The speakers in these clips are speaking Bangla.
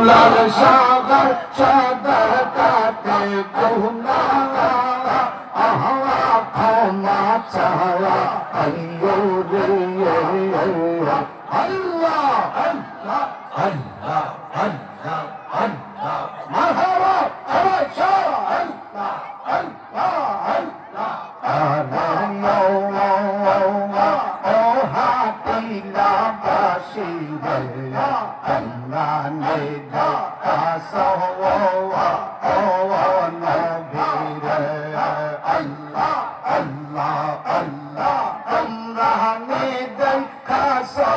লাল সাগর সাদর কাতে গুনা আহা ক্ষমা চাওয়া আইয়ো রে আল্লাহ আল্লাহ আল্লাহ আল্লাহ আল্লাহ মারহাবা সবাই সারা আল্লাহ আল্লাহ আল্লাহ আল্লাহ ও হাতিলা বাসি রে আল্লাহ নে দাসো ও নবী রে আল্লাহ আল্লাহ আল্লাহ তোমরা নে দাসো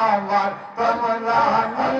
আমার তোমরা নে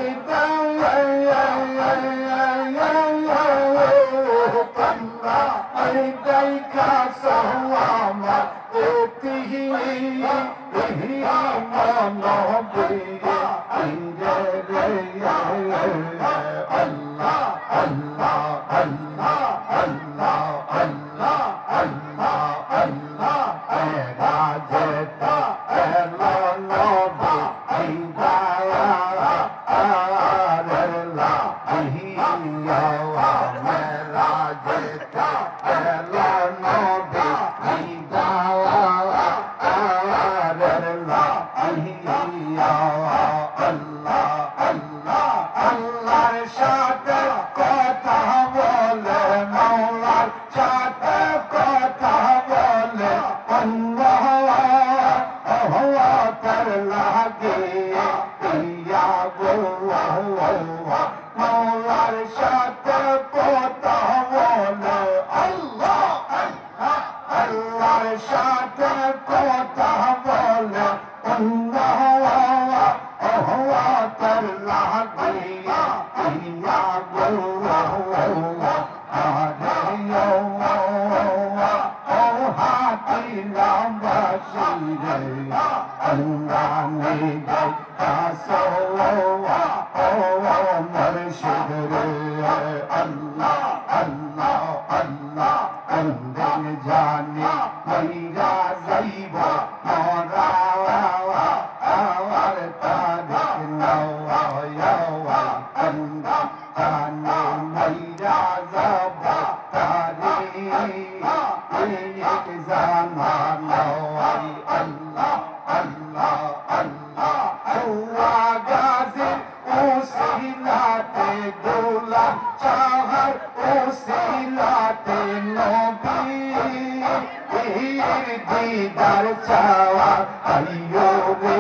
দিদার চাওয়া আইয়ো রে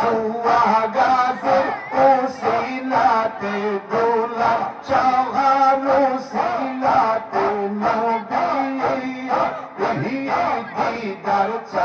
সুহাগাছে ওসিলাতে দোলা চাওয়ানো সিলাতে নবী দিদার চাওয়া